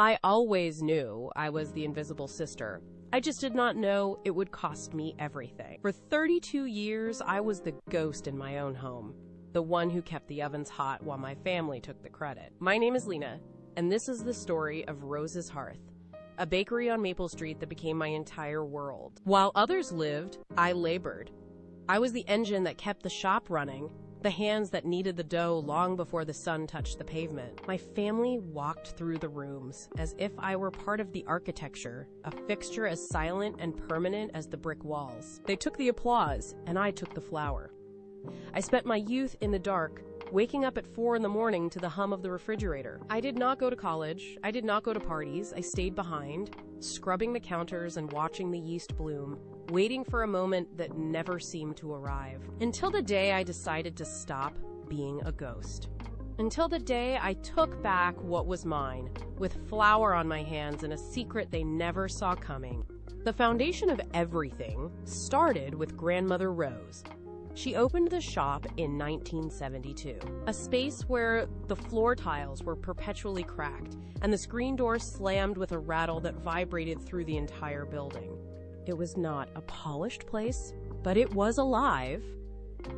I always knew I was the invisible sister. I just did not know it would cost me everything. For 32 years, I was the ghost in my own home, the one who kept the ovens hot while my family took the credit. My name is Lena, and this is the story of Rose's Hearth, a bakery on Maple Street that became my entire world. While others lived, I labored. I was the engine that kept the shop running, the hands that kneaded the dough long before the sun touched the pavement. My family walked through the rooms as if I were part of the architecture, a fixture as silent and permanent as the brick walls. They took the applause, and I took the flour. I spent my youth in the dark, waking up at 4 in the morning to the hum of the refrigerator. I did not go to college. I did not go to parties. I stayed behind, scrubbing the counters and watching the yeast bloom, waiting for a moment that never seemed to arrive. Until the day I decided to stop being a ghost. Until the day I took back what was mine, with flour on my hands and a secret they never saw coming. The foundation of everything started with Grandmother Rose. She opened the shop in 1972, a space where the floor tiles were perpetually cracked and the screen door slammed with a rattle that vibrated through the entire building. It was not a polished place, but it was alive.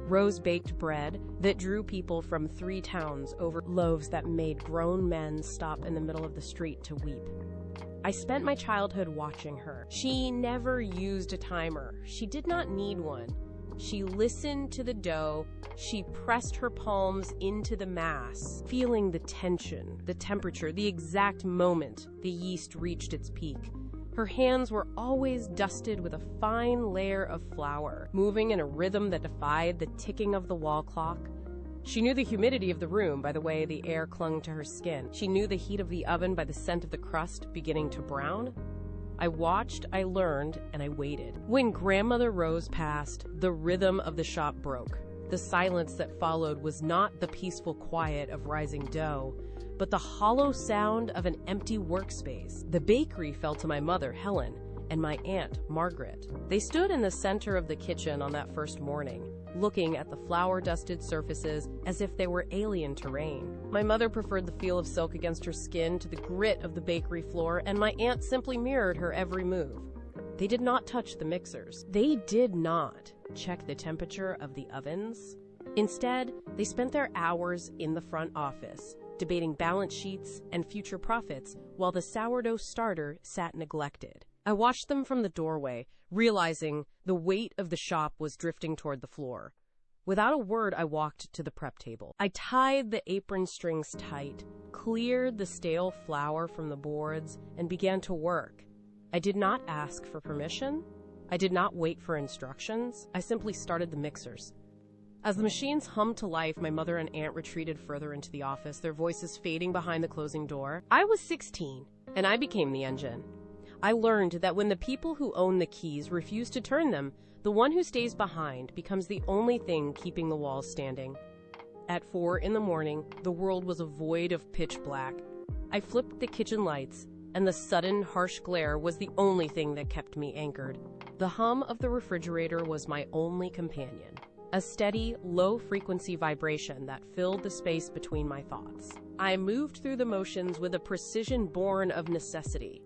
Rose baked bread that drew people from 3 towns over loaves that made grown men stop in the middle of the street to weep. I spent my childhood watching her. She never used a timer. She did not need one. She listened to the dough. She pressed her palms into the mass, feeling the tension, the temperature, the exact moment the yeast reached its peak. Her hands were always dusted with a fine layer of flour, moving in a rhythm that defied the ticking of the wall clock. She knew the humidity of the room by the way the air clung to her skin. She knew the heat of the oven by the scent of the crust beginning to brown. I watched, I learned, and I waited. When Grandmother Rose passed, the rhythm of the shop broke. The silence that followed was not the peaceful quiet of rising dough, but the hollow sound of an empty workspace. The bakery fell to my mother, Helen, and my aunt, Margaret. They stood in the center of the kitchen on that first morning, looking at the flour-dusted surfaces as if they were alien terrain. My mother preferred the feel of silk against her skin to the grit of the bakery floor, and my aunt simply mirrored her every move. They did not touch the mixers. They did not check the temperature of the ovens. Instead, they spent their hours in the front office, debating balance sheets and future profits, while the sourdough starter sat neglected. I watched them from the doorway, realizing the weight of the shop was drifting toward the floor. Without a word, I walked to the prep table. I tied the apron strings tight, cleared the stale flour from the boards, and began to work. I did not ask for permission. I did not wait for instructions. I simply started the mixers. As the machines hummed to life, my mother and aunt retreated further into the office, their voices fading behind the closing door. I was 16, and I became the engine. I learned that when the people who own the keys refuse to turn them, the one who stays behind becomes the only thing keeping the walls standing. At 4 in the morning, the world was a void of pitch black. I flipped the kitchen lights, and the sudden, harsh glare was the only thing that kept me anchored. The hum of the refrigerator was my only companion, a steady, low-frequency vibration that filled the space between my thoughts. I moved through the motions with a precision born of necessity.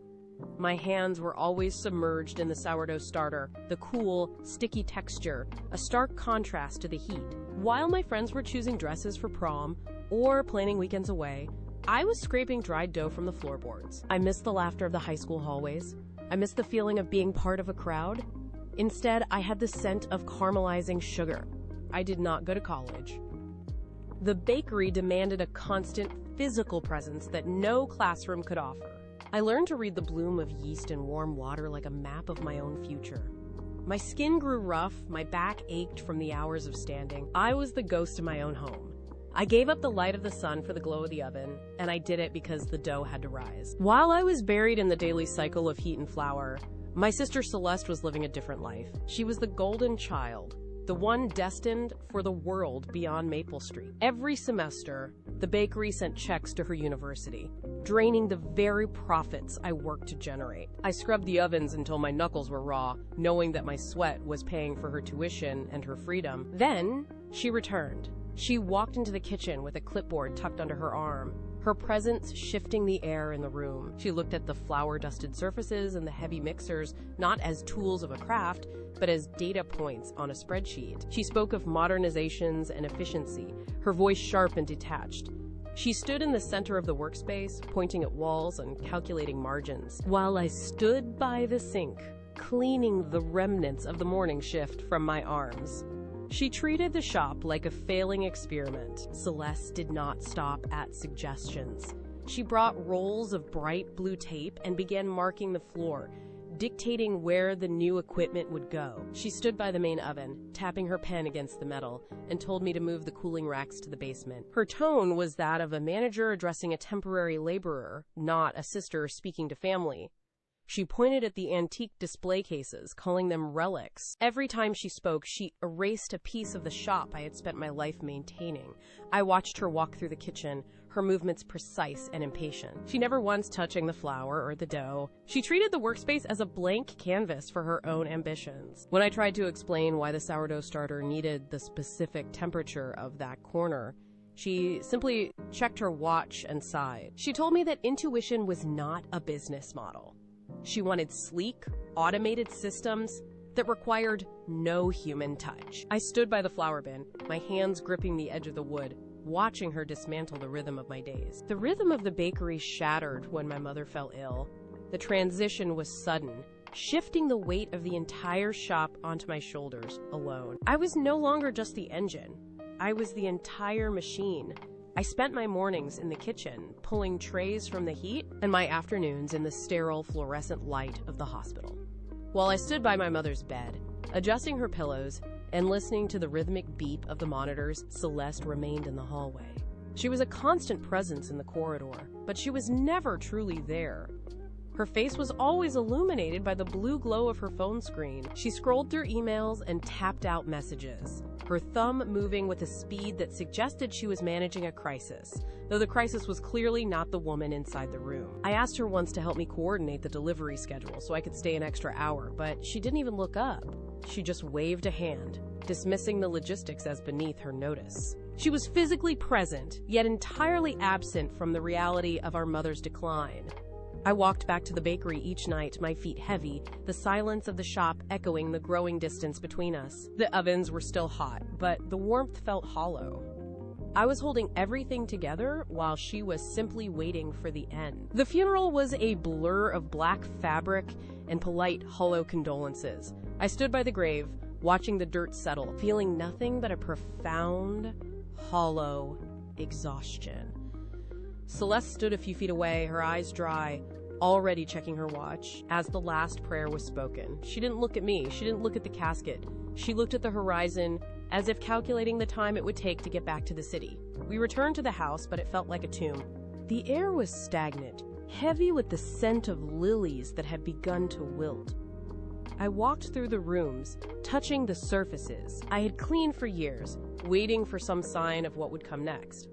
My hands were always submerged in the sourdough starter, the cool, sticky texture, a stark contrast to the heat. While my friends were choosing dresses for prom or planning weekends away, I was scraping dried dough from the floorboards. I missed the laughter of the high school hallways. I missed the feeling of being part of a crowd. Instead, I had the scent of caramelizing sugar. I did not go to college. The bakery demanded a constant physical presence that no classroom could offer. I learned to read the bloom of yeast in warm water like a map of my own future. My skin grew rough, my back ached from the hours of standing. I was the ghost in my own home. I gave up the light of the sun for the glow of the oven, and I did it because the dough had to rise. While I was buried in the daily cycle of heat and flour, my sister Celeste was living a different life. She was the golden child, the one destined for the world beyond Maple Street. Every semester, the bakery sent checks to her university, draining the very profits I worked to generate. I scrubbed the ovens until my knuckles were raw, knowing that my sweat was paying for her tuition and her freedom. Then, she returned. She walked into the kitchen with a clipboard tucked under her arm, her presence shifting the air in the room. She looked at the flour-dusted surfaces and the heavy mixers not as tools of a craft, but as data points on a spreadsheet. She spoke of modernizations and efficiency, her voice sharp and detached. She stood in the center of the workspace, pointing at walls and calculating margins, while I stood by the sink, cleaning the remnants of the morning shift from my arms. She treated the shop like a failing experiment. Celeste did not stop at suggestions. She brought rolls of bright blue tape and began marking the floor, dictating where the new equipment would go. She stood by the main oven, tapping her pen against the metal, and told me to move the cooling racks to the basement. Her tone was that of a manager addressing a temporary laborer, not a sister speaking to family. She pointed at the antique display cases, calling them relics. Every time she spoke, she erased a piece of the shop I had spent my life maintaining. I watched her walk through the kitchen, her movements precise and impatient. She never once touching the flour or the dough. She treated the workspace as a blank canvas for her own ambitions. When I tried to explain why the sourdough starter needed the specific temperature of that corner, she simply checked her watch and sighed. She told me that intuition was not a business model. She wanted sleek, automated systems that required no human touch. I stood by the flour bin, my hands gripping the edge of the wood, watching her dismantle the rhythm of my days. The rhythm of the bakery shattered when my mother fell ill. The transition was sudden, shifting the weight of the entire shop onto my shoulders alone. I was no longer just the engine. I was the entire machine. I spent my mornings in the kitchen, pulling trays from the heat, and my afternoons in the sterile fluorescent light of the hospital. While I stood by my mother's bed, adjusting her pillows and listening to the rhythmic beep of the monitors, Celeste remained in the hallway. She was a constant presence in the corridor, but she was never truly there. Her face was always illuminated by the blue glow of her phone screen. She scrolled through emails and tapped out messages, her thumb moving with a speed that suggested she was managing a crisis, though the crisis was clearly not the woman inside the room. I asked her once to help me coordinate the delivery schedule so I could stay an extra hour, but she didn't even look up. She just waved a hand, dismissing the logistics as beneath her notice. She was physically present, yet entirely absent from the reality of our mother's decline. I walked back to the bakery each night, my feet heavy, the silence of the shop echoing the growing distance between us. The ovens were still hot, but the warmth felt hollow. I was holding everything together while she was simply waiting for the end. The funeral was a blur of black fabric and polite, hollow condolences. I stood by the grave, watching the dirt settle, feeling nothing but a profound, hollow exhaustion. Celeste stood a few feet away, her eyes dry, already checking her watch. As the last prayer was spoken, she didn't look at me, she didn't look at the casket. She looked at the horizon, as if calculating the time it would take to get back to the city. We returned to the house, but it felt like a tomb. The air was stagnant, heavy with the scent of lilies that had begun to wilt. I walked through the rooms, touching the surfaces I had cleaned for years, waiting for some sign of what would come next.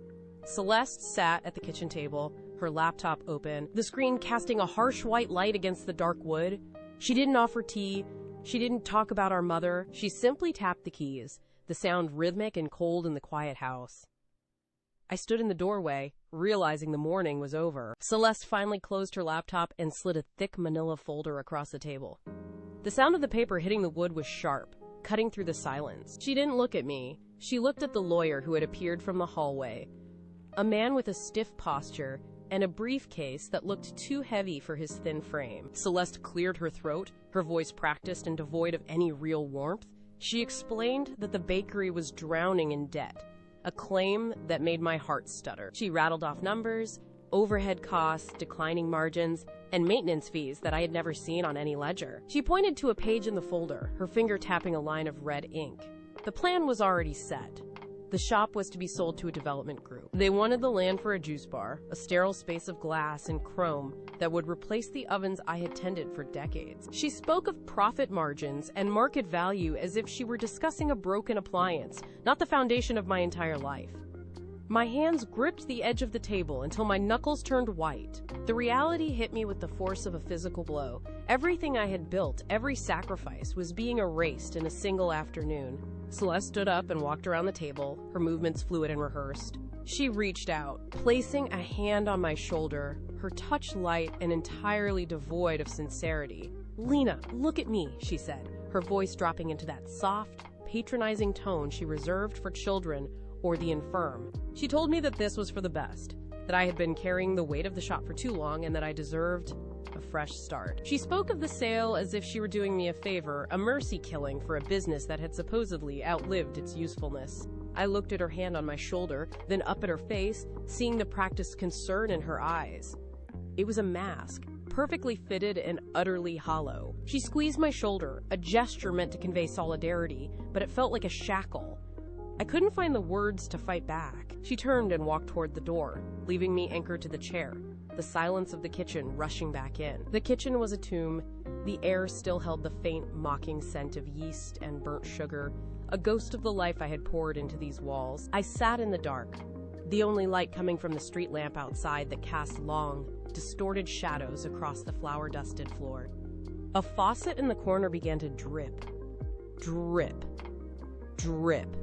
Celeste sat at the kitchen table, her laptop open, the screen casting a harsh white light against the dark wood. She didn't offer tea. She didn't talk about our mother. She simply tapped the keys, the sound rhythmic and cold in the quiet house. I stood in the doorway, realizing the morning was over. Celeste finally closed her laptop and slid a thick manila folder across the table. The sound of the paper hitting the wood was sharp, cutting through the silence. She didn't look at me. She looked at the lawyer who had appeared from the hallway, a man with a stiff posture and a briefcase that looked too heavy for his thin frame. Celeste cleared her throat, her voice practiced and devoid of any real warmth. She explained that the bakery was drowning in debt, a claim that made my heart stutter. She rattled off numbers, overhead costs, declining margins, and maintenance fees that I had never seen on any ledger. She pointed to a page in the folder, her finger tapping a line of red ink. The plan was already set. The shop was to be sold to a development group. They wanted the land for a juice bar, a sterile space of glass and chrome that would replace the ovens I had tended for decades. She spoke of profit margins and market value as if she were discussing a broken appliance, not the foundation of my entire life. My hands gripped the edge of the table until my knuckles turned white. The reality hit me with the force of a physical blow. Everything I had built, every sacrifice, was being erased in a single afternoon. Celeste stood up and walked around the table, her movements fluid and rehearsed. She reached out, placing a hand on my shoulder, her touch light and entirely devoid of sincerity. "Lena, look at me," she said, her voice dropping into that soft, patronizing tone she reserved for children or the infirm. She told me that this was for the best, that I had been carrying the weight of the shop for too long and that I deserved a fresh start. She spoke of the sale as if she were doing me a favor, a mercy killing for a business that had supposedly outlived its usefulness. I looked at her hand on my shoulder, then up at her face, seeing the practiced concern in her eyes. It was a mask, perfectly fitted and utterly hollow. She squeezed my shoulder, a gesture meant to convey solidarity, but it felt like a shackle. I couldn't find the words to fight back. She turned and walked toward the door, leaving me anchored to the chair, the silence of the kitchen rushing back in. The kitchen was a tomb. The air still held the faint, mocking scent of yeast and burnt sugar, a ghost of the life I had poured into these walls. I sat in the dark, the only light coming from the street lamp outside that cast long, distorted shadows across the flour-dusted floor. A faucet in the corner began to drip. Drip. Drip.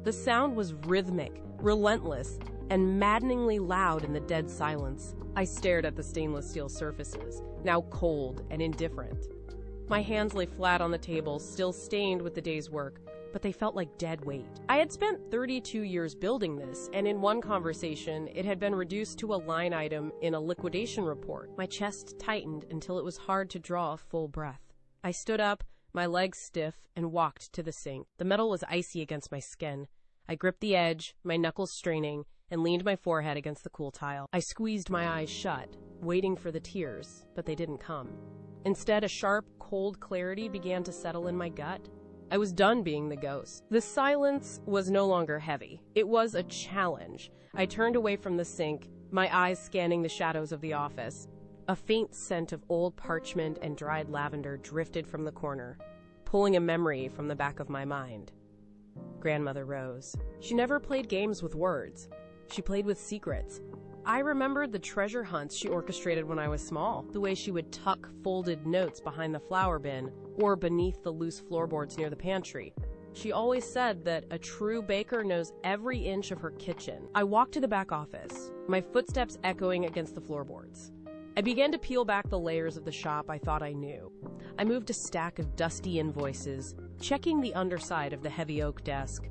The sound was rhythmic, relentless, and maddeningly loud in the dead silence. I stared at the stainless steel surfaces, now cold and indifferent. My hands lay flat on the table, still stained with the day's work, but they felt like dead weight. I had spent 32 years building this, and in one conversation, it had been reduced to a line item in a liquidation report. My chest tightened until it was hard to draw a full breath. I stood up, my legs stiff, and walked to the sink. The metal was icy against my skin. I gripped the edge, my knuckles straining, and leaned my forehead against the cool tile. I squeezed my eyes shut, waiting for the tears, but they didn't come. Instead, a sharp, cold clarity began to settle in my gut. I was done being the ghost. The silence was no longer heavy. It was a challenge. I turned away from the sink, my eyes scanning the shadows of the office. A faint scent of old parchment and dried lavender drifted from the corner, pulling a memory from the back of my mind. Grandmother Rose. She never played games with words. She played with secrets. I remembered the treasure hunts she orchestrated when I was small, the way she would tuck folded notes behind the flour bin or beneath the loose floorboards near the pantry. She always said that a true baker knows every inch of her kitchen. I walked to the back office, my footsteps echoing against the floorboards. I began to peel back the layers of the shop I thought I knew. I moved a stack of dusty invoices, checking the underside of the heavy oak desk.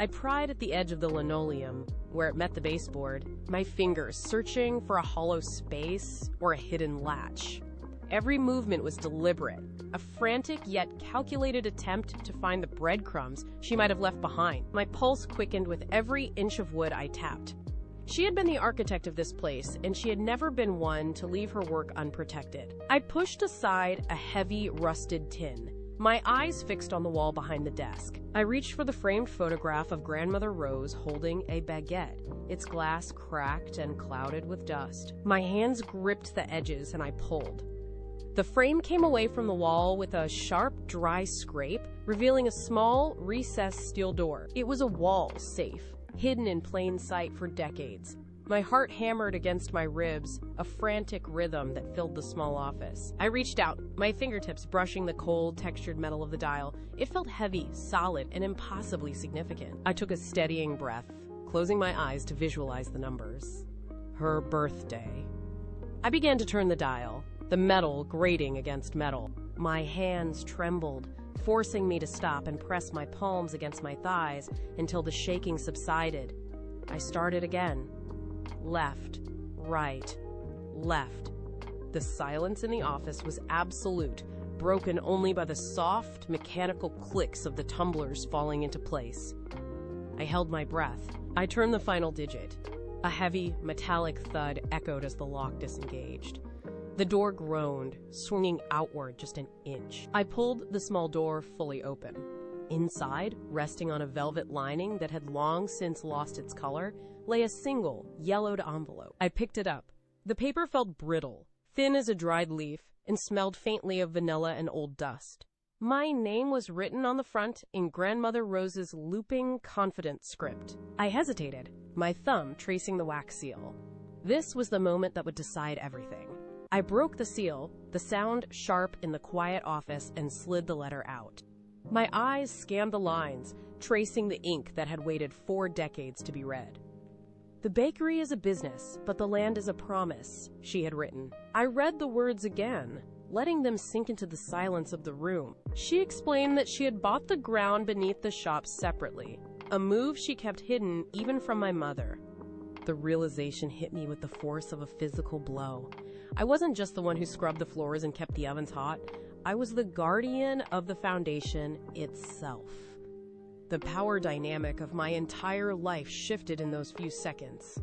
I pried at the edge of the linoleum, where it met the baseboard, my fingers searching for a hollow space or a hidden latch. Every movement was deliberate, a frantic yet calculated attempt to find the breadcrumbs she might have left behind. My pulse quickened with every inch of wood I tapped. She had been the architect of this place, and she had never been one to leave her work unprotected. I pushed aside a heavy, rusted tin, my eyes fixed on the wall behind the desk. I reached for the framed photograph of Grandmother Rose holding a baguette, its glass cracked and clouded with dust. My hands gripped the edges, and I pulled. The frame came away from the wall with a sharp, dry scrape, revealing a small, recessed steel door. It was a wall safe, hidden in plain sight for decades. My heart hammered against my ribs, a frantic rhythm that filled the small office. I reached out, my fingertips brushing the cold, textured metal of the dial. It felt heavy, solid, and impossibly significant. I took a steadying breath, closing my eyes to visualize the numbers. Her birthday. I began to turn the dial, the metal grating against metal. My hands trembled, forcing me to stop and press my palms against my thighs until the shaking subsided. I started again. Left, right, left. The silence in the office was absolute, broken only by the soft, mechanical clicks of the tumblers falling into place. I held my breath. I turned the final digit. A heavy, metallic thud echoed as the lock disengaged. The door groaned, swinging outward just an inch. I pulled the small door fully open. Inside, resting on a velvet lining that had long since lost its color, lay a single, yellowed envelope. I picked it up. The paper felt brittle, thin as a dried leaf, and smelled faintly of vanilla and old dust. My name was written on the front in Grandmother Rose's looping, confident script. I hesitated, my thumb tracing the wax seal. This was the moment that would decide everything. I broke the seal, the sound sharp in the quiet office, and slid the letter out. My eyes scanned the lines, tracing the ink that had waited 4 decades to be read. "The bakery is a business, but the land is a promise," she had written. I read the words again, letting them sink into the silence of the room. She explained that she had bought the ground beneath the shop separately, a move she kept hidden even from my mother. The realization hit me with the force of a physical blow. I wasn't just the one who scrubbed the floors and kept the ovens hot. I was the guardian of the foundation itself. The power dynamic of my entire life shifted in those few seconds.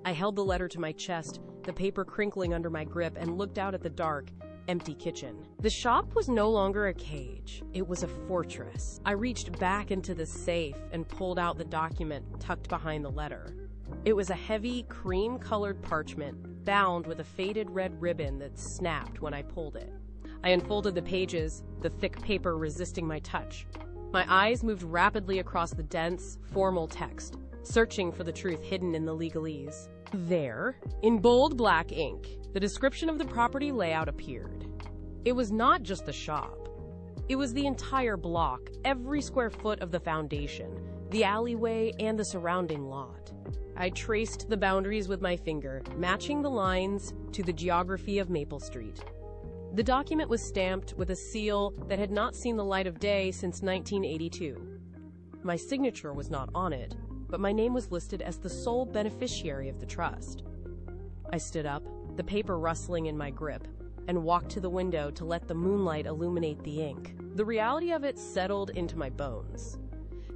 I held the letter to my chest, the paper crinkling under my grip, and looked out at the dark, empty kitchen. The shop was no longer a cage. It was a fortress. I reached back into the safe and pulled out the document tucked behind the letter. It was a heavy, cream-colored parchment, bound with a faded red ribbon that snapped when I pulled it. I unfolded the pages, the thick paper resisting my touch. My eyes moved rapidly across the dense, formal text, searching for the truth hidden in the legalese. There, in bold black ink, the description of the property layout appeared. It was not just the shop. It was the entire block, every square foot of the foundation, the alleyway, and the surrounding lot. I traced the boundaries with my finger, matching the lines to the geography of Maple Street. The document was stamped with a seal that had not seen the light of day since 1982. My signature was not on it, but my name was listed as the sole beneficiary of the trust. I stood up, the paper rustling in my grip, and walked to the window to let the moonlight illuminate the ink. The reality of it settled into my bones.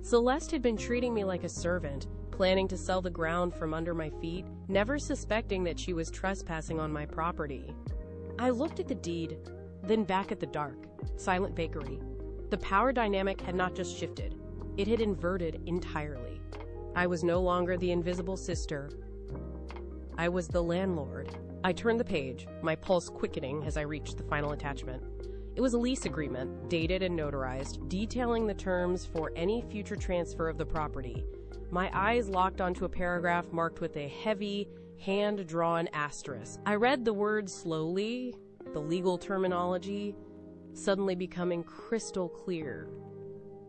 Celeste had been treating me like a servant, planning to sell the ground from under my feet, never suspecting that she was trespassing on my property. I looked at the deed, then back at the dark, silent bakery. The power dynamic had not just shifted, it had inverted entirely. I was no longer the invisible sister. I was the landlord. I turned the page, my pulse quickening as I reached the final attachment. It was a lease agreement, dated and notarized, detailing the terms for any future transfer of the property. My eyes locked onto a paragraph marked with a heavy, hand-drawn asterisk. I read the words slowly, the legal terminology suddenly becoming crystal clear.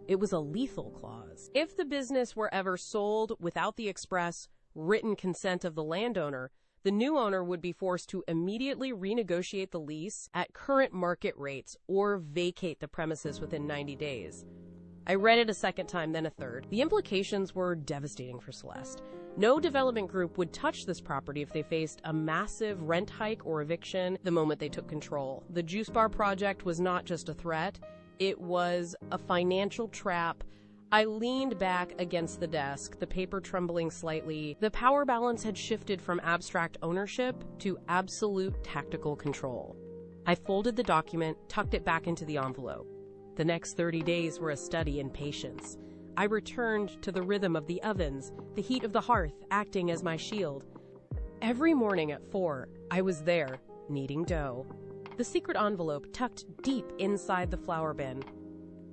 It was a lethal clause. If the business were ever sold without the express, written consent of the landowner, the new owner would be forced to immediately renegotiate the lease at current market rates or vacate the premises within 90 days. I read it a second time, then a third. The implications were devastating for Celeste. No development group would touch this property if they faced a massive rent hike or eviction the moment they took control. The juice bar project was not just a threat, it was a financial trap. I leaned back against the desk, the paper trembling slightly. The power balance had shifted from abstract ownership to absolute tactical control. I folded the document, tucked it back into the envelope. The next 30 days were a study in patience. I returned to the rhythm of the ovens, the heat of the hearth acting as my shield. Every morning at 4, I was there, kneading dough. The secret envelope tucked deep inside the flour bin.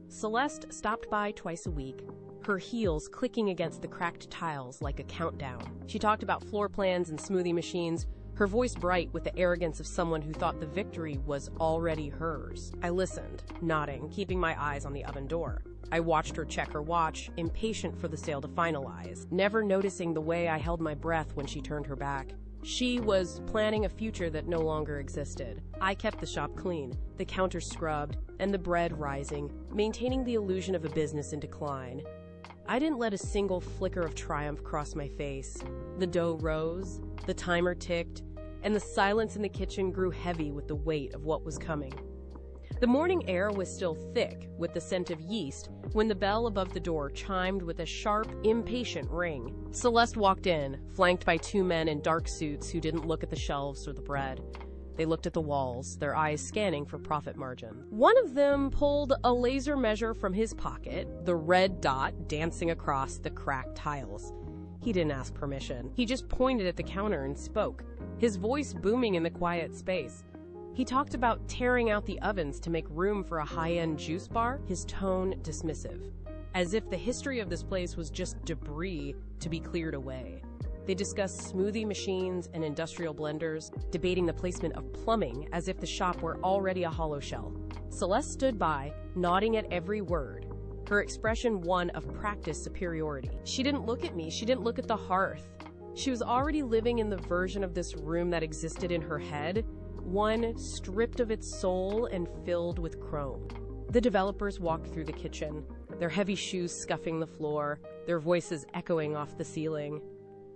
Celeste stopped by twice a week, her heels clicking against the cracked tiles like a countdown. She talked about floor plans and smoothie machines, her voice bright with the arrogance of someone who thought the victory was already hers. I listened, nodding, keeping my eyes on the oven door. I watched her check her watch, impatient for the sale to finalize, never noticing the way I held my breath when she turned her back. She was planning a future that no longer existed. I kept the shop clean, the counter scrubbed, and the bread rising, maintaining the illusion of a business in decline. I didn't let a single flicker of triumph cross my face. The dough rose, the timer ticked, and the silence in the kitchen grew heavy with the weight of what was coming. The morning air was still thick with the scent of yeast when the bell above the door chimed with a sharp, impatient ring. Celeste walked in, flanked by 2 men in dark suits who didn't look at the shelves or the bread. They looked at the walls, their eyes scanning for profit margin. One of them pulled a laser measure from his pocket, the red dot dancing across the cracked tiles. He didn't ask permission. He just pointed at the counter and spoke, his voice booming in the quiet space. He talked about tearing out the ovens to make room for a high-end juice bar, his tone dismissive, as if the history of this place was just debris to be cleared away. They discussed smoothie machines and industrial blenders, debating the placement of plumbing as if the shop were already a hollow shell. Celeste stood by, nodding at every word, her expression one of practiced superiority. She didn't look at me, she didn't look at the hearth. She was already living in the version of this room that existed in her head, one stripped of its soul and filled with chrome. The developers walked through the kitchen, their heavy shoes scuffing the floor, their voices echoing off the ceiling.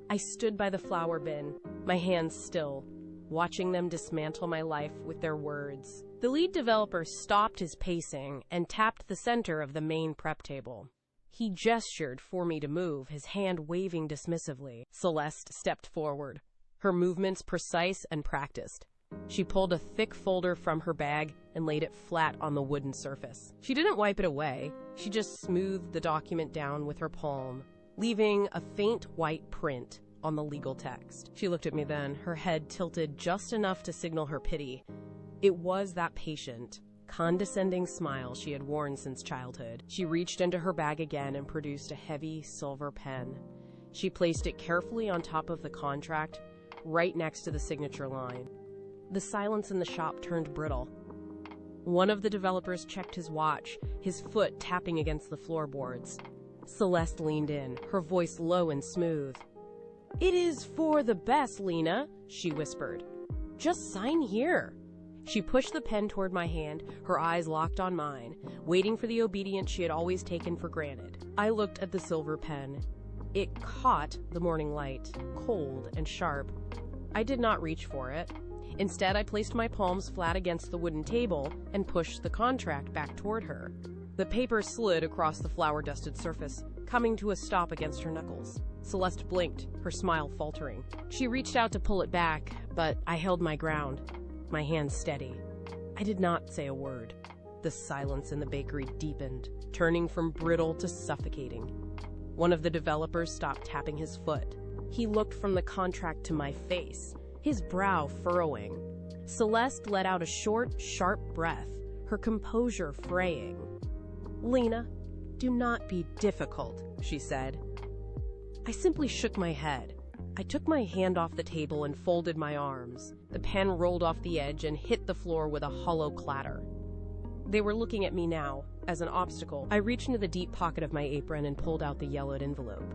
I stood by the flower bin, my hands still, watching them dismantle my life with their words. The lead developer stopped his pacing and tapped the center of the main prep table. He gestured for me to move, his hand waving dismissively. Celeste stepped forward, her movements precise and practiced. She pulled a thick folder from her bag and laid it flat on the wooden surface. She didn't wipe it away. She just smoothed the document down with her palm, leaving a faint white print on the legal text. She looked at me then, her head tilted just enough to signal her pity. It was that patient, condescending smile she had worn since childhood. She reached into her bag again and produced a heavy silver pen. She placed it carefully on top of the contract, right next to the signature line. The silence in the shop turned brittle. One of the developers checked his watch, his foot tapping against the floorboards. Celeste leaned in, her voice low and smooth. "It is for the best, Lena," she whispered. "Just sign here." She pushed the pen toward my hand, her eyes locked on mine, waiting for the obedience she had always taken for granted. I looked at the silver pen. It caught the morning light, cold and sharp. I did not reach for it. Instead, I placed my palms flat against the wooden table and pushed the contract back toward her. The paper slid across the flour-dusted surface, coming to a stop against her knuckles. Celeste blinked, her smile faltering. She reached out to pull it back, but I held my ground, my hands steady. I did not say a word. The silence in the bakery deepened, turning from brittle to suffocating. One of the developers stopped tapping his foot. He looked from the contract to my face, his brow furrowing. Celeste let out a short, sharp breath, her composure fraying. "Lena, do not be difficult," she said. I simply shook my head. I took my hand off the table and folded my arms. The pen rolled off the edge and hit the floor with a hollow clatter. They were looking at me now, as an obstacle. I reached into the deep pocket of my apron and pulled out the yellowed envelope.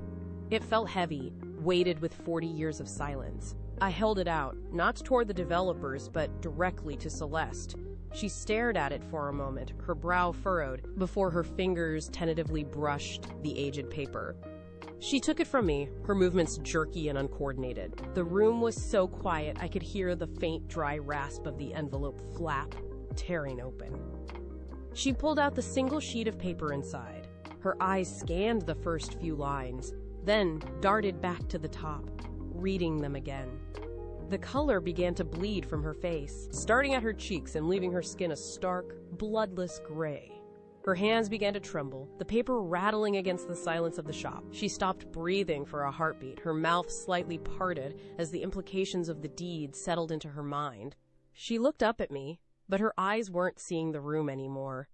It felt heavy, weighted with 40 years of silence. I held it out, not toward the developers, but directly to Celeste. She stared at it for a moment, her brow furrowed, before her fingers tentatively brushed the aged paper. She took it from me, her movements jerky and uncoordinated. The room was so quiet I could hear the faint, dry rasp of the envelope flap, tearing open. She pulled out the single sheet of paper inside. Her eyes scanned the first few lines, then darted back to the top, reading them again. The color began to bleed from her face, starting at her cheeks and leaving her skin a stark, bloodless gray. Her hands began to tremble, the paper rattling against the silence of the shop. She stopped breathing for a heartbeat, her mouth slightly parted as the implications of the deed settled into her mind. She looked up at me, but her eyes weren't seeing the room anymore.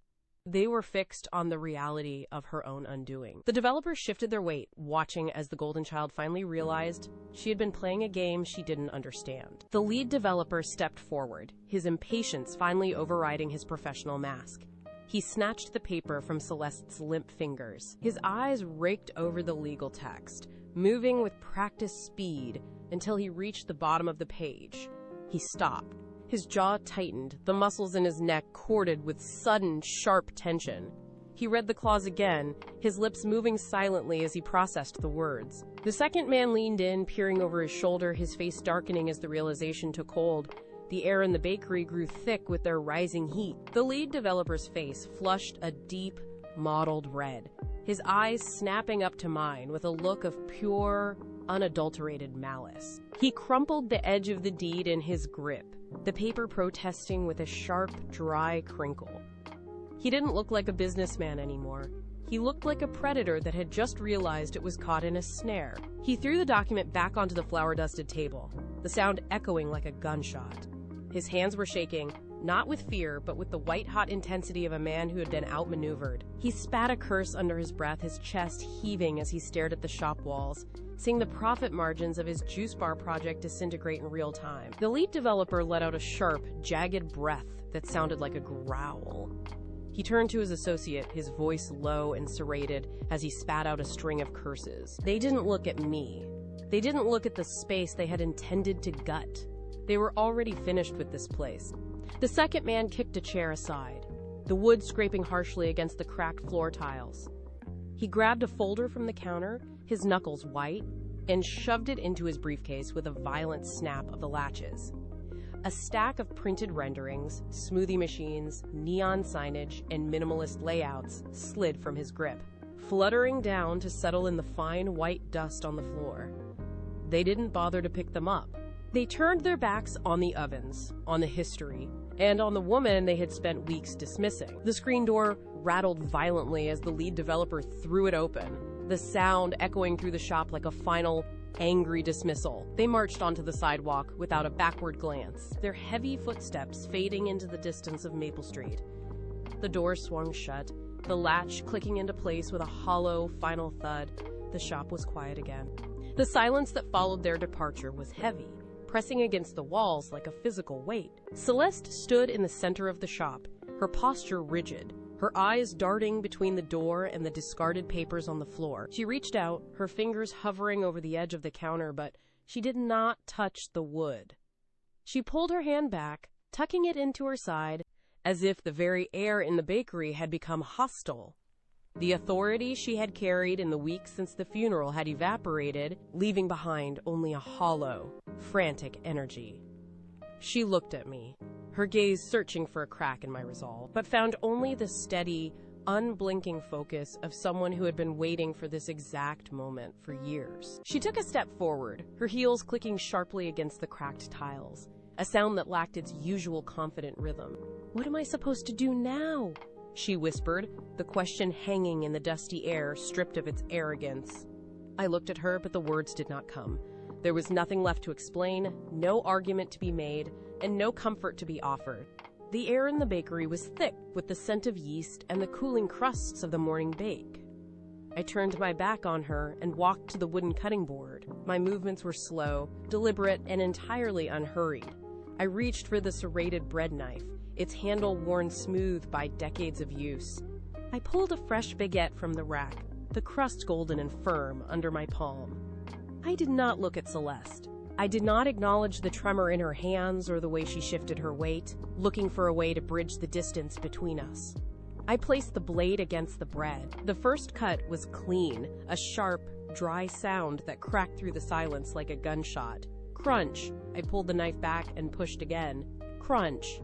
They were fixed on the reality of her own undoing. The developers shifted their weight, watching as the golden child finally realized she had been playing a game she didn't understand. The lead developer stepped forward, his impatience finally overriding his professional mask. He snatched the paper from Celeste's limp fingers. His eyes raked over the legal text, moving with practiced speed until he reached the bottom of the page. He stopped. His jaw tightened, the muscles in his neck corded with sudden, sharp tension. He read the clause again, his lips moving silently as he processed the words. The second man leaned in, peering over his shoulder, his face darkening as the realization took hold. The air in the bakery grew thick with their rising heat. The lead developer's face flushed a deep, mottled red, his eyes snapping up to mine with a look of pure, unadulterated malice. He crumpled the edge of the deed in his grip, the paper protesting with a sharp, dry crinkle. He didn't look like a businessman anymore. He looked like a predator that had just realized it was caught in a snare. He threw the document back onto the flour-dusted table, the sound echoing like a gunshot. His hands were shaking, not with fear, but with the white-hot intensity of a man who had been outmaneuvered. He spat a curse under his breath, his chest heaving as he stared at the shop walls, seeing the profit margins of his juice bar project disintegrate in real time. The lead developer let out a sharp, jagged breath that sounded like a growl. He turned to his associate, his voice low and serrated, as he spat out a string of curses. They didn't look at me. They didn't look at the space they had intended to gut. They were already finished with this place. The second man kicked a chair aside, the wood scraping harshly against the cracked floor tiles. He grabbed a folder from the counter, his knuckles white, and shoved it into his briefcase with a violent snap of the latches. A stack of printed renderings, smoothie machines, neon signage, and minimalist layouts slid from his grip, fluttering down to settle in the fine white dust on the floor. They didn't bother to pick them up. They turned their backs on the ovens, on the history, and on the woman they had spent weeks dismissing. The screen door rattled violently as the lead developer threw it open, the sound echoing through the shop like a final, angry dismissal. They marched onto the sidewalk without a backward glance, their heavy footsteps fading into the distance of Maple Street. The door swung shut, the latch clicking into place with a hollow, final thud. The shop was quiet again. The silence that followed their departure was heavy, pressing against the walls like a physical weight. Celeste stood in the center of the shop, her posture rigid, her eyes darting between the door and the discarded papers on the floor. She reached out, her fingers hovering over the edge of the counter, but she did not touch the wood. She pulled her hand back, tucking it into her side, as if the very air in the bakery had become hostile. The authority she had carried in the weeks since the funeral had evaporated, leaving behind only a hollow, frantic energy. She looked at me, her gaze searching for a crack in my resolve, but found only the steady, unblinking focus of someone who had been waiting for this exact moment for years. She took a step forward, her heels clicking sharply against the cracked tiles, a sound that lacked its usual confident rhythm. "What am I supposed to do now?" she whispered, the question hanging in the dusty air, stripped of its arrogance. I looked at her, but the words did not come. There was nothing left to explain, no argument to be made, and no comfort to be offered. The air in the bakery was thick with the scent of yeast and the cooling crusts of the morning bake. I turned my back on her and walked to the wooden cutting board. My movements were slow, deliberate, and entirely unhurried. I reached for the serrated bread knife, its handle worn smooth by decades of use. I pulled a fresh baguette from the rack, the crust golden and firm under my palm. I did not look at Celeste. I did not acknowledge the tremor in her hands or the way she shifted her weight, looking for a way to bridge the distance between us. I placed the blade against the bread. The first cut was clean, a sharp, dry sound that cracked through the silence like a gunshot. Crunch. I pulled the knife back and pushed again. Crunch.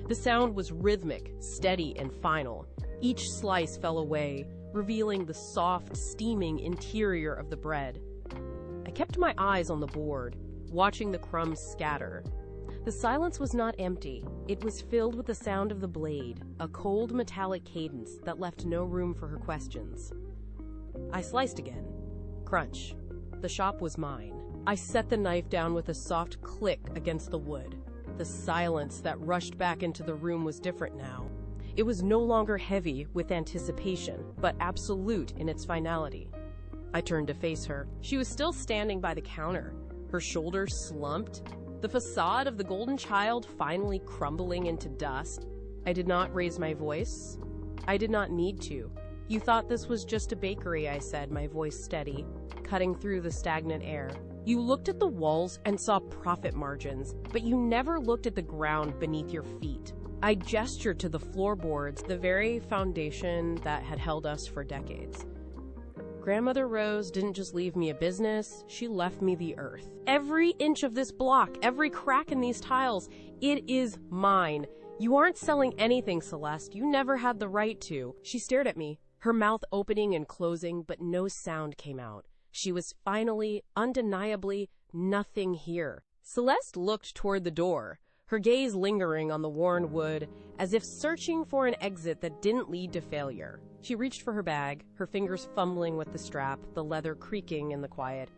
The sound was rhythmic, steady, and final. Each slice fell away, revealing the soft, steaming interior of the bread. I kept my eyes on the board, watching the crumbs scatter. The silence was not empty. It was filled with the sound of the blade, a cold metallic cadence that left no room for her questions. I sliced again. Crunch. The shop was mine. I set the knife down with a soft click against the wood. The silence that rushed back into the room was different now. It was no longer heavy with anticipation, but absolute in its finality. I turned to face her. She was still standing by the counter, her shoulders slumped, the facade of the golden child finally crumbling into dust. I did not raise my voice. I did not need to. "You thought this was just a bakery," I said, my voice steady, cutting through the stagnant air. "You looked at the walls and saw profit margins, but you never looked at the ground beneath your feet." I gestured to the floorboards, the very foundation that had held us for decades. Grandmother Rose didn't just leave me a business, she left me the earth. Every inch of this block, every crack in these tiles, it is mine. You aren't selling anything, Celeste. You never had the right to. She stared at me, her mouth opening and closing, but no sound came out. She was finally, undeniably, nothing here. Celeste looked toward the door, her gaze lingering on the worn wood, as if searching for an exit that didn't lead to failure. She reached for her bag, her fingers fumbling with the strap, the leather creaking in the quiet.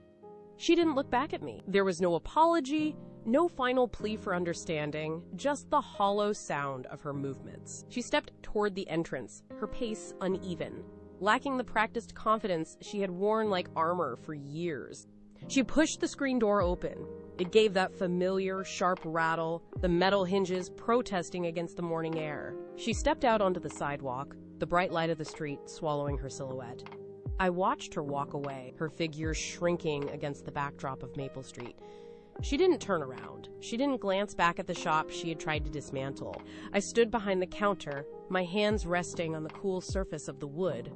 She didn't look back at me. There was no apology, no final plea for understanding, just the hollow sound of her movements. She stepped toward the entrance, her pace uneven, lacking the practiced confidence she had worn like armor for years. She pushed the screen door open. It gave that familiar, sharp rattle, the metal hinges protesting against the morning air. She stepped out onto the sidewalk, the bright light of the street swallowing her silhouette. I watched her walk away, her figure shrinking against the backdrop of Maple Street. She didn't turn around. She didn't glance back at the shop she had tried to dismantle. I stood behind the counter, my hands resting on the cool surface of the wood.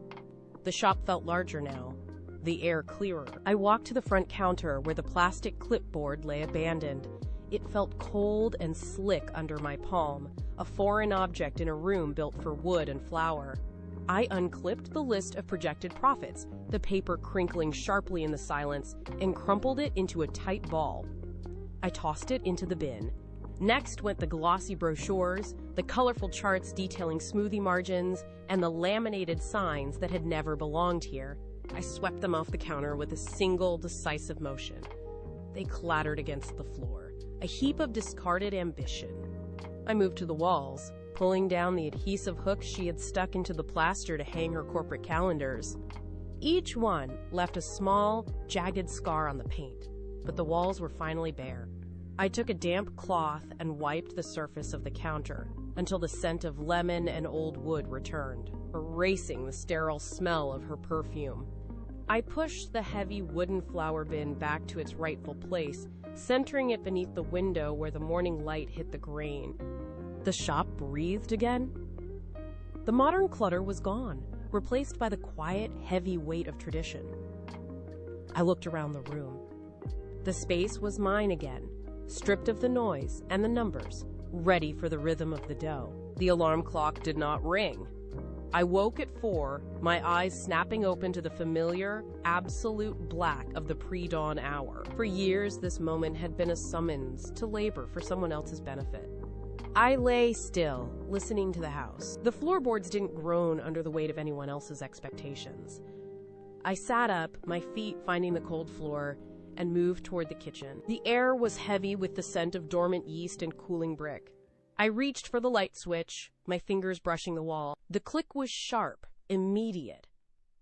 The shop felt larger now, the air clearer. I walked to the front counter where the plastic clipboard lay abandoned. It felt cold and slick under my palm, a foreign object in a room built for wood and flour. I unclipped the list of projected profits, the paper crinkling sharply in the silence, and crumpled it into a tight ball. I tossed it into the bin. Next went the glossy brochures, the colorful charts detailing smoothie margins, and the laminated signs that had never belonged here. I swept them off the counter with a single decisive motion. They clattered against the floor, a heap of discarded ambition. I moved to the walls, pulling down the adhesive hooks she had stuck into the plaster to hang her corporate calendars. Each one left a small, jagged scar on the paint, but the walls were finally bare. I took a damp cloth and wiped the surface of the counter until the scent of lemon and old wood returned, erasing the sterile smell of her perfume. I pushed the heavy wooden flour bin back to its rightful place, centering it beneath the window where the morning light hit the grain. The shop breathed again. The modern clutter was gone, replaced by the quiet, heavy weight of tradition. I looked around the room. The space was mine again, stripped of the noise and the numbers, ready for the rhythm of the dough. The alarm clock did not ring. I woke at 4, my eyes snapping open to the familiar, absolute black of the pre-dawn hour. For years, this moment had been a summons to labor for someone else's benefit. I lay still, listening to the house. The floorboards didn't groan under the weight of anyone else's expectations. I sat up, my feet finding the cold floor, and moved toward the kitchen. The air was heavy with the scent of dormant yeast and cooling brick. I reached for the light switch, my fingers brushing the wall. The click was sharp, immediate.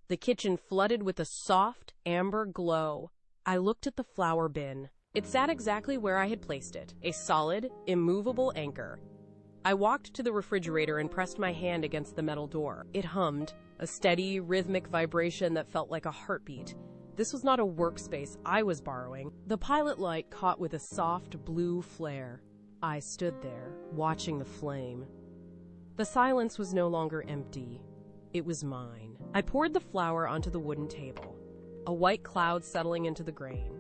The kitchen flooded with a soft, amber glow. I looked at the flour bin. It sat exactly where I had placed it, a solid, immovable anchor. I walked to the refrigerator and pressed my hand against the metal door. It hummed, a steady, rhythmic vibration that felt like a heartbeat. This was not a workspace I was borrowing. The pilot light caught with a soft blue flare. I stood there, watching the flame. The silence was no longer empty. It was mine. I poured the flour onto the wooden table, a white cloud settling into the grain.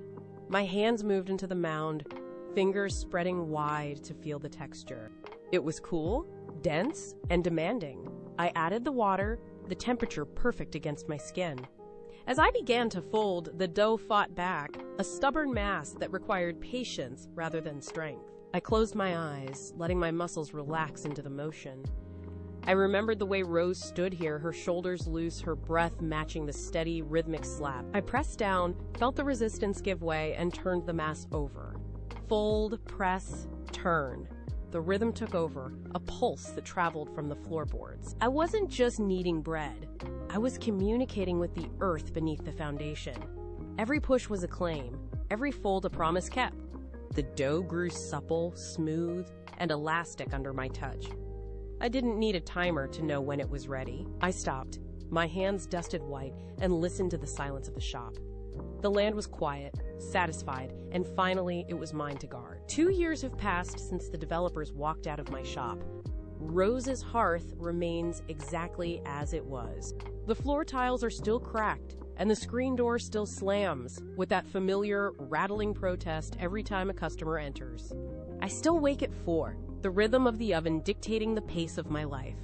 My hands moved into the mound, fingers spreading wide to feel the texture. It was cool, dense, and demanding. I added the water, the temperature perfect against my skin. As I began to fold, the dough fought back, a stubborn mass that required patience rather than strength. I closed my eyes, letting my muscles relax into the motion. I remembered the way Rose stood here, her shoulders loose, her breath matching the steady, rhythmic slap. I pressed down, felt the resistance give way, and turned the mass over. Fold, press, turn. The rhythm took over, a pulse that traveled from the floorboards. I wasn't just kneading bread. I was communicating with the earth beneath the foundation. Every push was a claim, every fold a promise kept. The dough grew supple, smooth, and elastic under my touch. I didn't need a timer to know when it was ready. I stopped, my hands dusted white, and listened to the silence of the shop. The land was quiet, satisfied, and finally it was mine to guard. 2 years have passed since the developers walked out of my shop. Rose's hearth remains exactly as it was. The floor tiles are still cracked, and the screen door still slams, with that familiar, rattling protest every time a customer enters. I still wake at 4, the rhythm of the oven dictating the pace of my life.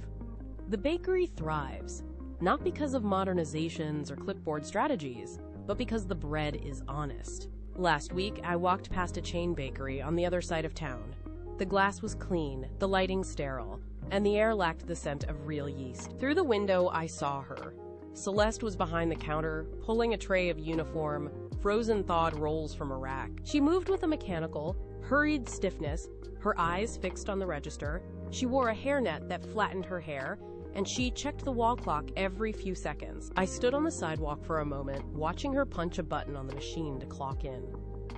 The bakery thrives, not because of modernizations or clipboard strategies, but because the bread is honest. Last week, I walked past a chain bakery on the other side of town. The glass was clean, the lighting sterile, and the air lacked the scent of real yeast. Through the window, I saw her. Celeste was behind the counter, pulling a tray of uniform, frozen thawed rolls from a rack. She moved with a mechanical, hurried stiffness, her eyes fixed on the register. She wore a hairnet that flattened her hair, and she checked the wall clock every few seconds. I stood on the sidewalk for a moment, watching her punch a button on the machine to clock in.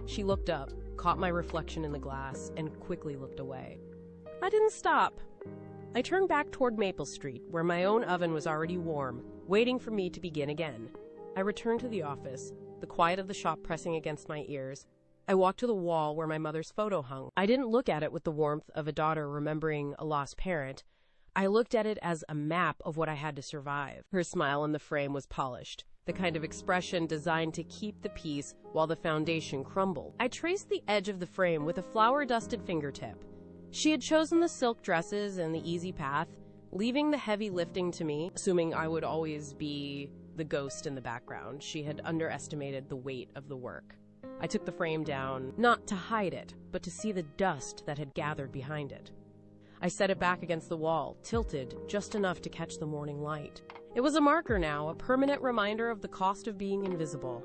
She looked up, caught my reflection in the glass, and quickly looked away. I didn't stop. I turned back toward Maple Street, where my own oven was already warm, waiting for me to begin again. I returned to the office, the quiet of the shop pressing against my ears. I walked to the wall where my mother's photo hung. I didn't look at it with the warmth of a daughter remembering a lost parent. I looked at it as a map of what I had to survive. Her smile in the frame was polished, the kind of expression designed to keep the peace while the foundation crumbled. I traced the edge of the frame with a flour-dusted fingertip. She had chosen the silk dresses and the easy path, leaving the heavy lifting to me, assuming I would always be the ghost in the background. She had underestimated the weight of the work. I took the frame down, not to hide it, but to see the dust that had gathered behind it. I set it back against the wall, tilted just enough to catch the morning light. It was a marker now, a permanent reminder of the cost of being invisible.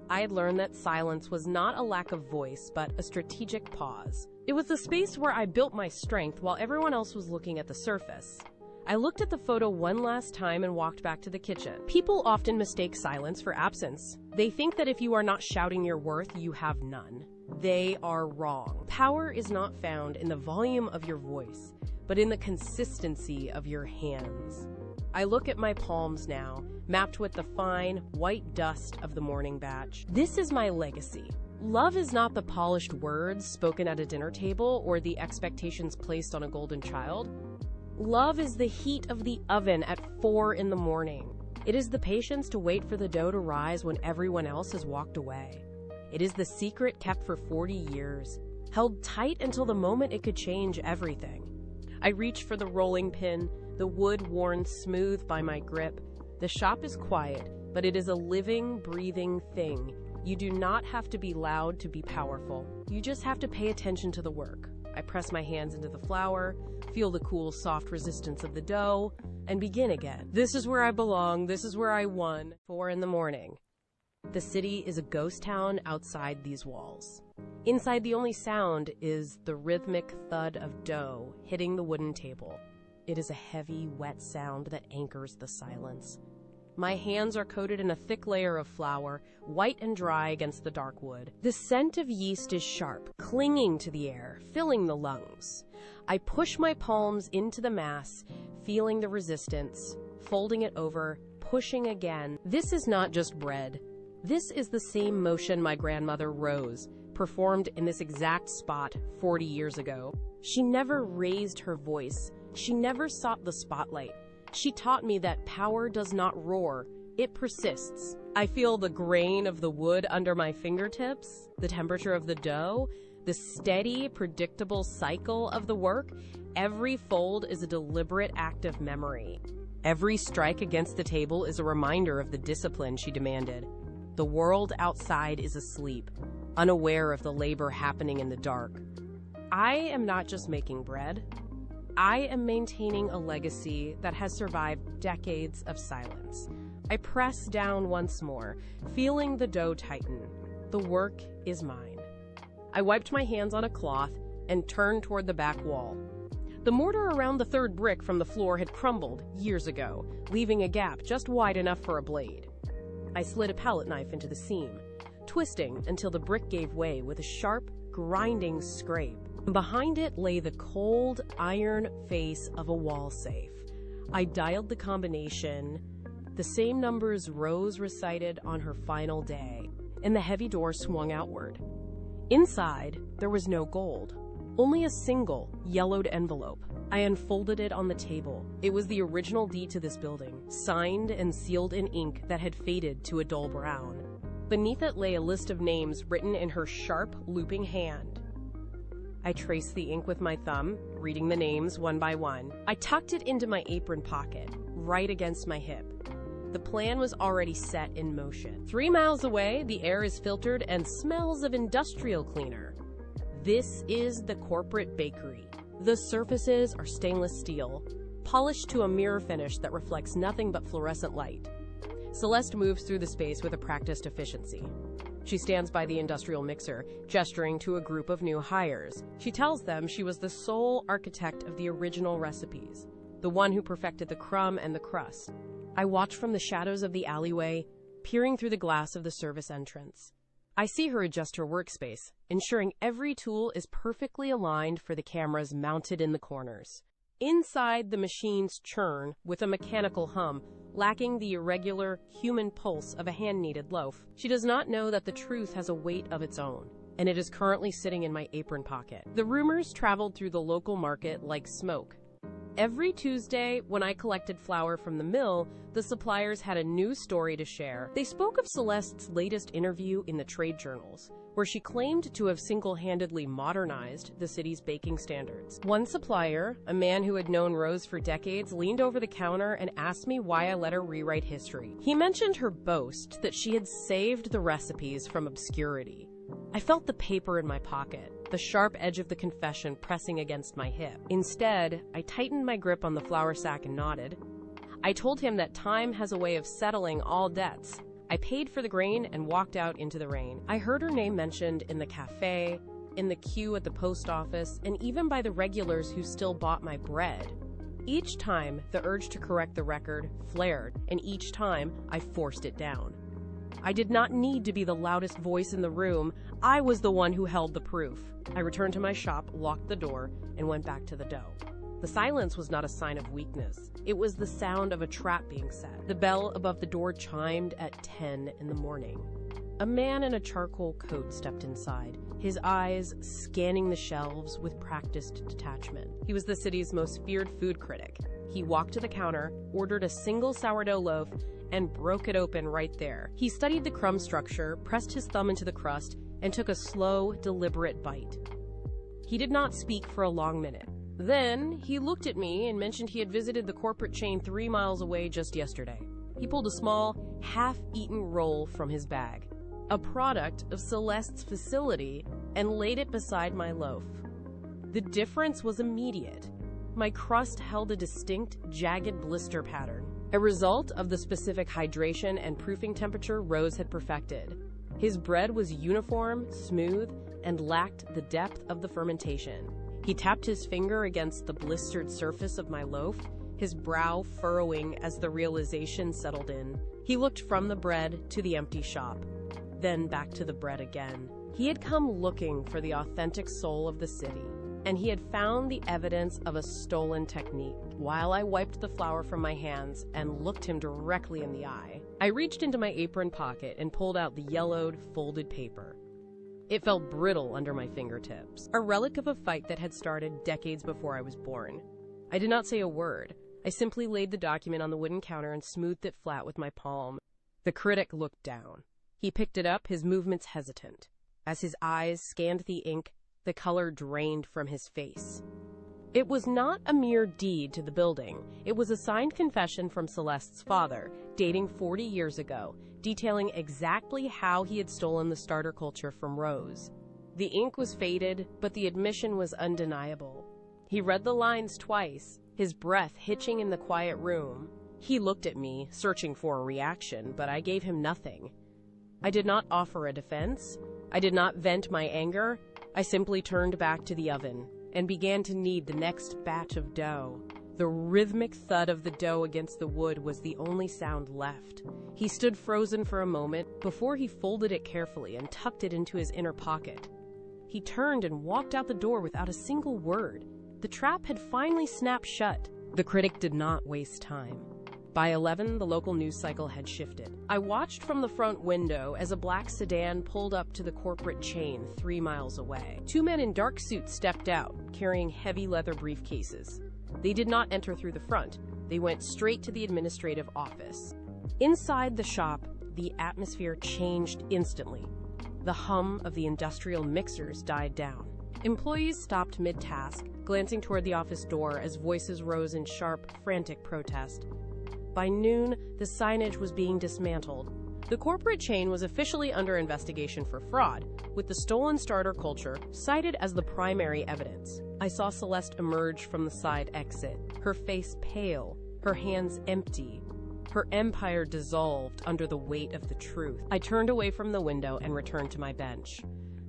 I had learned that silence was not a lack of voice, but a strategic pause. It was the space where I built my strength while everyone else was looking at the surface. I looked at the photo one last time and walked back to the kitchen. People often mistake silence for absence. They think that if you are not shouting your worth, you have none. They are wrong. Power is not found in the volume of your voice, but in the consistency of your hands. I look at my palms now, mapped with the fine, white dust of the morning batch. This is my legacy. Love is not the polished words spoken at a dinner table or the expectations placed on a golden child. Love is the heat of the oven at 4 in the morning. It is the patience to wait for the dough to rise when everyone else has walked away. It is the secret kept for 40 years, held tight until the moment it could change everything. I reach for the rolling pin, the wood worn smooth by my grip. The shop is quiet, but it is a living, breathing thing. You do not have to be loud to be powerful. You just have to pay attention to the work. I press my hands into the flour, feel the cool, soft resistance of the dough, and begin again. This is where I belong. This is where I won. 4 in the morning. The city is a ghost town outside these walls. Inside, the only sound is the rhythmic thud of dough hitting the wooden table. It is a heavy, wet sound that anchors the silence. My hands are coated in a thick layer of flour, white and dry against the dark wood. The scent of yeast is sharp, clinging to the air, filling the lungs. I push my palms into the mass, feeling the resistance, folding it over, pushing again. This is not just bread. This is the same motion my grandmother Rose performed in this exact spot 40 years ago. She never raised her voice. She never sought the spotlight. She taught me that power does not roar, it persists. I feel the grain of the wood under my fingertips, the temperature of the dough, the steady, predictable cycle of the work. Every fold is a deliberate act of memory. Every strike against the table is a reminder of the discipline she demanded. The world outside is asleep, unaware of the labor happening in the dark. I am not just making bread. I am maintaining a legacy that has survived decades of silence. I press down once more, feeling the dough tighten. The work is mine. I wiped my hands on a cloth and turned toward the back wall. The mortar around the third brick from the floor had crumbled years ago, leaving a gap just wide enough for a blade. I slid a palette knife into the seam, twisting until the brick gave way with a sharp, grinding scrape. Behind it lay the cold, iron face of a wall safe. I dialed the combination, the same numbers Rose recited on her final day, and the heavy door swung outward. Inside, there was no gold, only a single, yellowed envelope. I unfolded it on the table. It was the original deed to this building, signed and sealed in ink that had faded to a dull brown. Beneath it lay a list of names written in her sharp, looping hand. I traced the ink with my thumb, reading the names one by one. I tucked it into my apron pocket, right against my hip. The plan was already set in motion. 3 miles away, the air is filtered and smells of industrial cleaner. This is the corporate bakery. The surfaces are stainless steel, polished to a mirror finish that reflects nothing but fluorescent light. Celeste moves through the space with a practiced efficiency. She stands by the industrial mixer, gesturing to a group of new hires. She tells them she was the sole architect of the original recipes, the one who perfected the crumb and the crust. I watch from the shadows of the alleyway, peering through the glass of the service entrance. I see her adjust her workspace, ensuring every tool is perfectly aligned for the cameras mounted in the corners. Inside, the machines churn with a mechanical hum, lacking the irregular human pulse of a hand-kneaded loaf. She does not know that the truth has a weight of its own, and it is currently sitting in my apron pocket. The rumors traveled through the local market like smoke. Every Tuesday, when I collected flour from the mill, the suppliers had a new story to share. They spoke of Celeste's latest interview in the trade journals, where she claimed to have single-handedly modernized the city's baking standards. One supplier, a man who had known Rose for decades, leaned over the counter and asked me why I let her rewrite history. He mentioned her boast that she had saved the recipes from obscurity. I felt the paper in my pocket, the sharp edge of the confession pressing against my hip. Instead, I tightened my grip on the flour sack and nodded. I told him that time has a way of settling all debts. I paid for the grain and walked out into the rain. I heard her name mentioned in the cafe, in the queue at the post office, and even by the regulars who still bought my bread. Each time, the urge to correct the record flared, and each time, I forced it down. I did not need to be the loudest voice in the room. I was the one who held the proof. I returned to my shop, locked the door, and went back to the dough. The silence was not a sign of weakness. It was the sound of a trap being set. The bell above the door chimed at 10 in the morning. A man in a charcoal coat stepped inside, his eyes scanning the shelves with practiced detachment. He was the city's most feared food critic. He walked to the counter, ordered a single sourdough loaf, and broke it open right there. He studied the crumb structure, pressed his thumb into the crust, and took a slow, deliberate bite. He did not speak for a long minute. Then, he looked at me and mentioned he had visited the corporate chain 3 miles away just yesterday. He pulled a small, half-eaten roll from his bag, a product of Celeste's facility, and laid it beside my loaf. The difference was immediate. My crust held a distinct, jagged blister pattern, a result of the specific hydration and proofing temperature Rose had perfected. His bread was uniform, smooth, and lacked the depth of the fermentation. He tapped his finger against the blistered surface of my loaf, his brow furrowing as the realization settled in. He looked from the bread to the empty shop, then back to the bread again. He had come looking for the authentic soul of the city, and he had found the evidence of a stolen technique. While I wiped the flour from my hands and looked him directly in the eye, I reached into my apron pocket and pulled out the yellowed, folded paper. It felt brittle under my fingertips, a relic of a fight that had started decades before I was born. I did not say a word. I simply laid the document on the wooden counter and smoothed it flat with my palm. The critic looked down. He picked it up, his movements hesitant. As his eyes scanned the ink, the color drained from his face. It was not a mere deed to the building. It was a signed confession from Celeste's father, dating 40 years ago, detailing exactly how he had stolen the starter culture from Rose. The ink was faded, but the admission was undeniable. He read the lines twice, his breath hitching in the quiet room. He looked at me, searching for a reaction, but I gave him nothing. I did not offer a defense. I did not vent my anger. I simply turned back to the oven and began to knead the next batch of dough. The rhythmic thud of the dough against the wood was the only sound left. He stood frozen for a moment before he folded it carefully and tucked it into his inner pocket. He turned and walked out the door without a single word. The trap had finally snapped shut. The critic did not waste time. By 11, the local news cycle had shifted. I watched from the front window as a black sedan pulled up to the corporate chain 3 miles away. 2 men in dark suits stepped out, carrying heavy leather briefcases. They did not enter through the front. They went straight to the administrative office. Inside the shop, the atmosphere changed instantly. The hum of the industrial mixers died down. Employees stopped mid-task, glancing toward the office door as voices rose in sharp, frantic protest. By noon, the signage was being dismantled. The corporate chain was officially under investigation for fraud, with the stolen starter culture cited as the primary evidence. I saw Celeste emerge from the side exit, her face pale, her hands empty. Her empire dissolved under the weight of the truth. I turned away from the window and returned to my bench.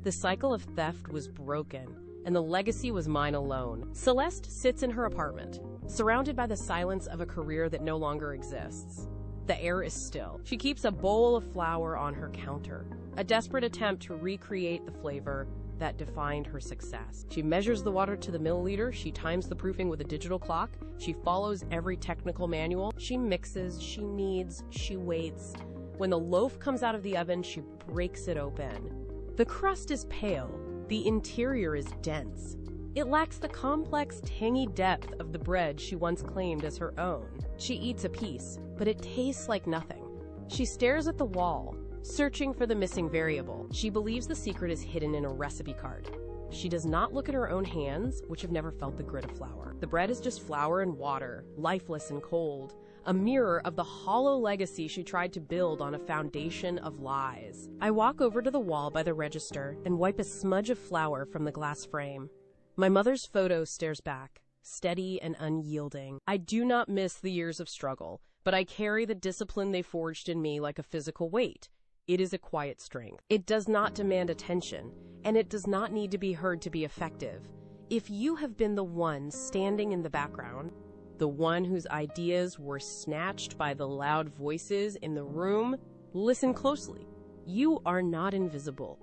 The cycle of theft was broken, and the legacy was mine alone. Celeste sits in her apartment, surrounded by the silence of a career that no longer exists. The air is still. She keeps a bowl of flour on her counter, a desperate attempt to recreate the flavor that defined her success. She measures the water to the milliliter, she times the proofing with a digital clock, she follows every technical manual, she mixes, she kneads, she waits. When the loaf comes out of the oven, she breaks it open. The crust is pale, the interior is dense. It lacks the complex, tangy depth of the bread she once claimed as her own. She eats a piece, but it tastes like nothing. She stares at the wall, searching for the missing variable. She believes the secret is hidden in a recipe card. She does not look at her own hands, which have never felt the grit of flour. The bread is just flour and water, lifeless and cold, a mirror of the hollow legacy she tried to build on a foundation of lies. I walk over to the wall by the register and wipe a smudge of flour from the glass frame. My mother's photo stares back, steady and unyielding. I do not miss the years of struggle, but I carry the discipline they forged in me like a physical weight. It is a quiet strength. It does not demand attention, and it does not need to be heard to be effective. If you have been the one standing in the background, the one whose ideas were snatched by the loud voices in the room, listen closely. You are not invisible.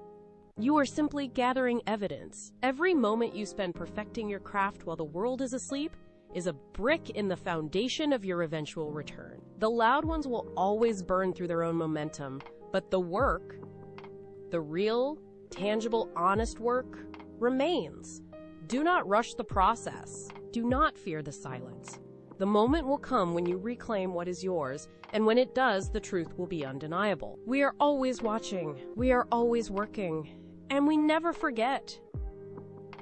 You are simply gathering evidence. Every moment you spend perfecting your craft while the world is asleep is a brick in the foundation of your eventual return. The loud ones will always burn through their own momentum, but the work, the real, tangible, honest work, remains. Do not rush the process. Do not fear the silence. The moment will come when you reclaim what is yours, and when it does, the truth will be undeniable. We are always watching. We are always working. And we never forget.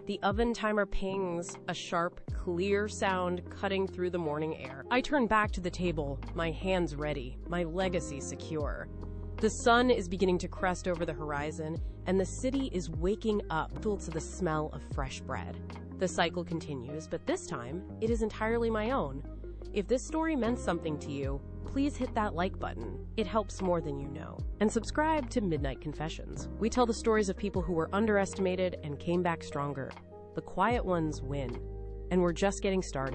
The oven timer pings, a sharp, clear sound cutting through the morning air. I turn back to the table, my hands ready, my legacy secure. The sun is beginning to crest over the horizon, and the city is waking up, filled to the smell of fresh bread. The cycle continues, but this time, it is entirely my own. If this story meant something to you, please hit that like button. It helps more than you know. And subscribe to Midnight Confessions. We tell the stories of people who were underestimated and came back stronger. The quiet ones win. And we're just getting started.